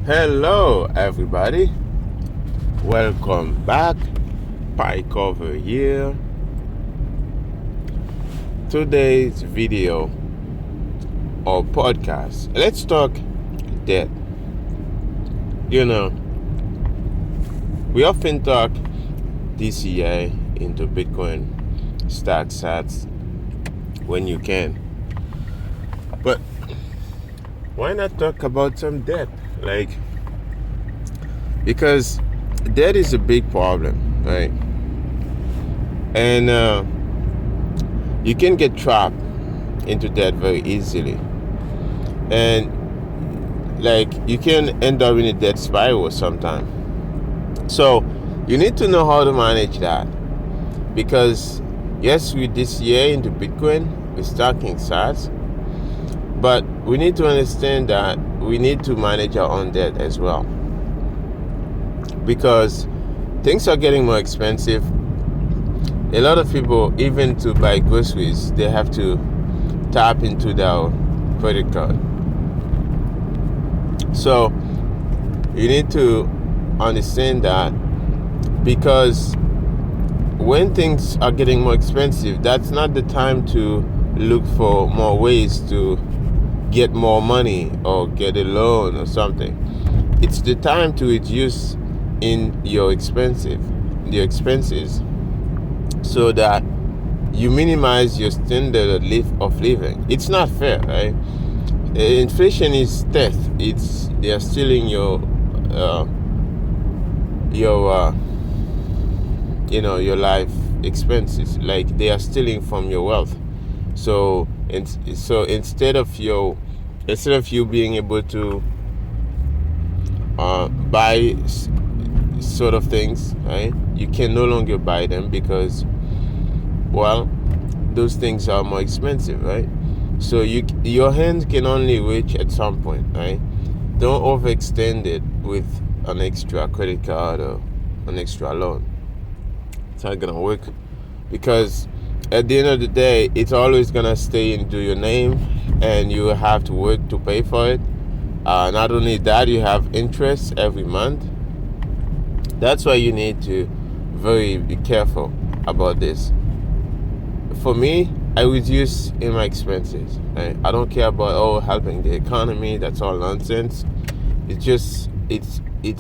Hello, everybody. Welcome back. PieCover here. Today's video or podcast. Let's talk debt. You know, we often talk DCA into Bitcoin, stack sats when you can. But why not talk about some debt? Because debt is a big problem, right? And you can get trapped into debt very easily. And you can end up in a debt spiral sometime. So you need to know how to manage that. Because yes, we DCA into Bitcoin, we're stacking sats, but we need to understand that we need to manage our own debt as well. Because things are getting more expensive. A lot of people, even to buy groceries, they have to tap into their credit card. So you need to understand that, because when things are getting more expensive, that's not the time to look for more ways to get more money or get a loan or something. It's the time to reduce in your expenses so that you minimize your standard of living. It's not fair, right? Inflation is theft. They are stealing your life expenses. Like, they are stealing from your wealth. So instead of you being able to buy sort of things, right? You can no longer buy them because, well, those things are more expensive, right? So your hands can only reach at some point, right? Don't overextend it with an extra credit card or an extra loan. It's not gonna work, because at the end of the day, it's always gonna stay into your name, and you have to work to pay for it. Not only that, you have interest every month. That's why you need to be careful about this. For me, I reduce in my expenses. Right? I don't care about helping the economy. That's all nonsense. It's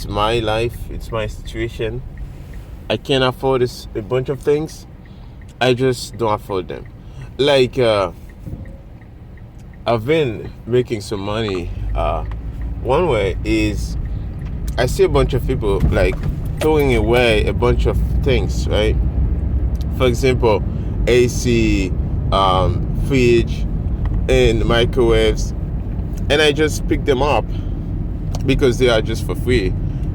my life. It's my situation. I can't afford a bunch of things. I just don't afford them. I've been making some money. One way is, I see a bunch of people throwing away a bunch of things, right? For example, AC, fridge, and microwaves, and I just pick them up because they are just for free,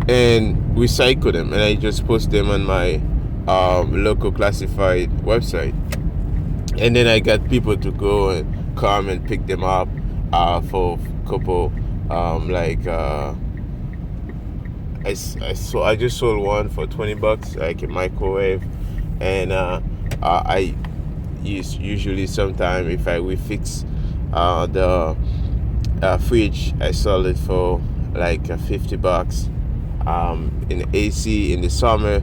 and recycle them, and I just post them on my local classified website, and then I get people to go and come and pick them up for a couple I just sold one for $20, like a microwave, and I usually sometime if we fix the fridge, I sell it for $50. In AC in the summer,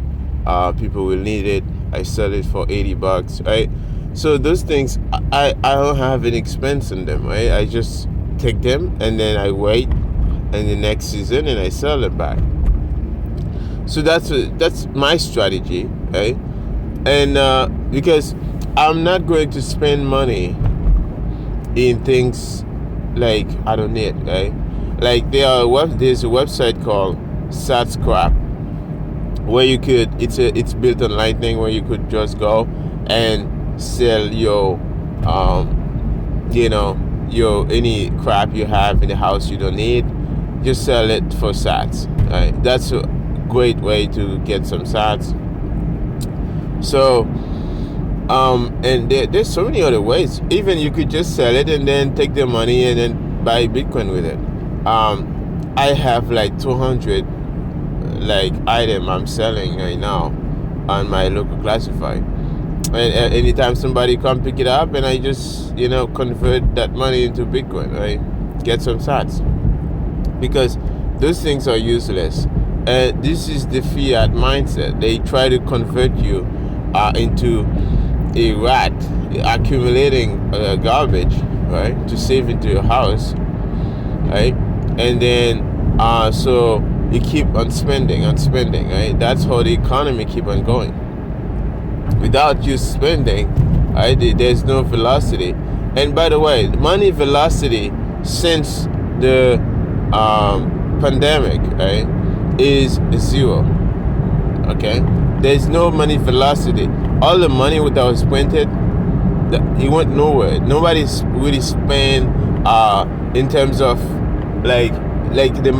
people will need it. I sell it for $80, right? So those things, I don't have any expense in them, right? I just take them and then I wait in the next season and I sell them back. So that's my strategy, right? And because I'm not going to spend money in things I don't need, right? There's a website called Satscrap, where it's built on Lightning, where you could just go and sell your any crap you have in the house you don't need. Just sell it for sats, right? That's a great way to get some sats. So and there's so many other ways. Even you could just sell it and then take the money and then buy Bitcoin with it. I have 200 item I'm selling right now on my local classified, and anytime somebody come pick it up, and I just convert that money into Bitcoin, right? Get some sats, because Those things are useless. And this is the fiat mindset. They try to convert you into a rat, accumulating garbage, right, to save into your house, right? And then so you keep on spending, right? That's how the economy keep on going. Without you spending, right, there's no velocity. And by the way, money velocity since the pandemic, right, is zero. Okay, there's no money velocity. All the money that was printed, it went nowhere. Nobody's really spent in terms of like the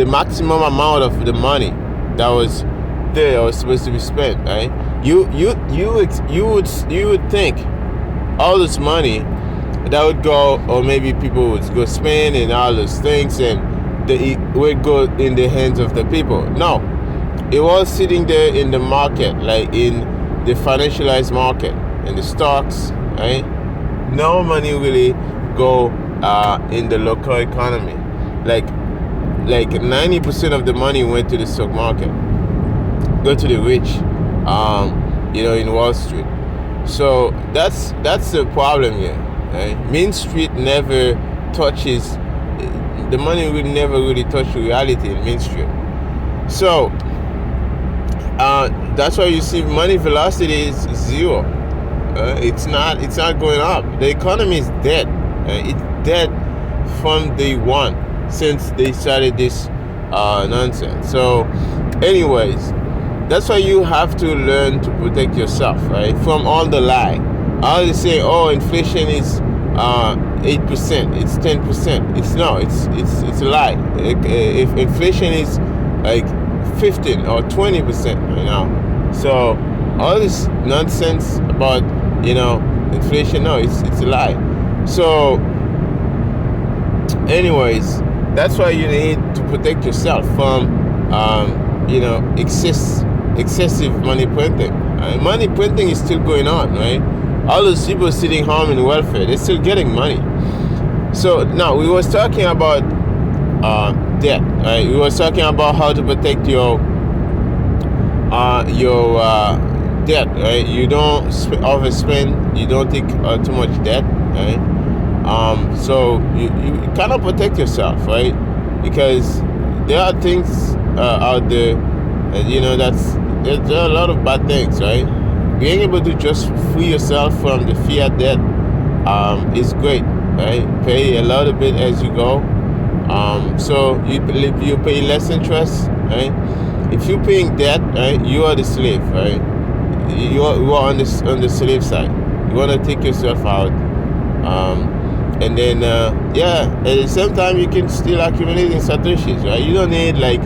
maximum amount of the money that was there was supposed to be spent, right? You would think all this money that would go, or maybe people would go spend and all those things, and it would go in the hands of the people. No, it was sitting there in the market, like in the financialized market, in the stocks, right? No money really go in the local economy. Like 90% of the money went to the stock market, go to the rich, in Wall Street. So that's the problem here, right? Main Street never touches, the money will never really touch reality in Main Street. So that's why you see money velocity is zero. It's not going up. The economy is dead. It's dead from day one since they started this nonsense. So anyways, that's why you have to learn to protect yourself, right, from all the lie. All they say, oh, inflation is 8%, it's 10%. It's a lie. If inflation is like 15 or 20% right now, so all this nonsense about inflation, no, it's a lie. So anyways, that's why you need to protect yourself from excessive money printing. Money printing is still going on, right? All those people sitting home in welfare, they're still getting money. So now we was talking about debt, right? We was talking about how to protect your debt, right? You don't overspend, you don't take too much debt, right? So you kind of protect yourself, right? Because there are things out there, and there are a lot of bad things, right? Being able to just free yourself from the fiat debt is great, right? Pay a little bit as you go. So you pay less interest, right? If you're paying debt, right, you are the slave, right? You are on the slave side. You want to take yourself out, and then at the same time you can still accumulate in satoshis, right? You don't need like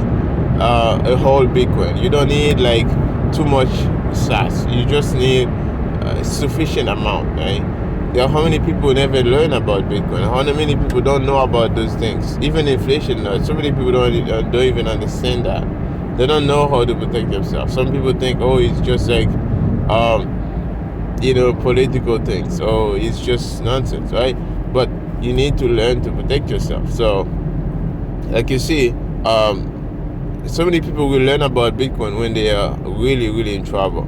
a whole Bitcoin. You don't need like too much SAS. You just need a sufficient amount, right? There are how many people never learn about Bitcoin? How many people don't know about those things? Even inflation, so many people don't even understand that. They don't know how to protect themselves. Some people think, oh, it's just like political things. Oh, it's just nonsense, right? But you need to learn to protect yourself. So, like you see, so many people will learn about Bitcoin when they are really, really in trouble.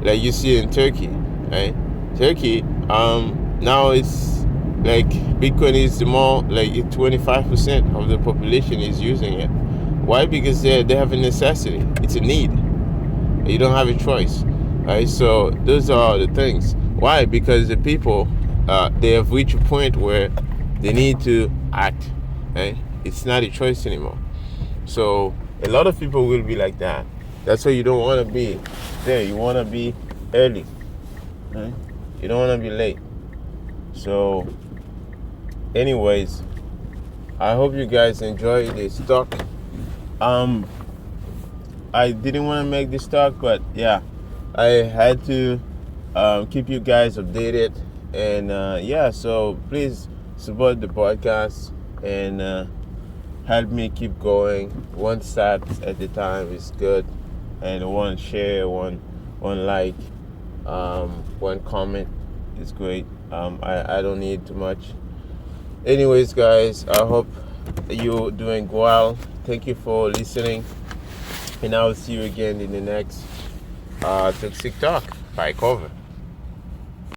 Like you see in Turkey, right? Turkey, now it's like Bitcoin is more like 25% of the population is using it. Why? Because they have a necessity. It's a need. You don't have a choice, right? So those are the things. Why? Because the people, they have reached a point where they need to act, right? It's not a choice anymore. So a lot of people will be like that. That's why you don't want to be there. You want to be early, right? You don't want to be late. So anyways, I hope you guys enjoy this talk. I didn't want to make this talk, but yeah, I had to keep you guys updated. And so please support the podcast and help me keep going. One stat at a time is good, and one share, one like, one comment is great. I don't need too much. Anyways, guys, I hope you're doing well. Thank you for listening, and I'll see you again in the next Toxic Talk by PieCover.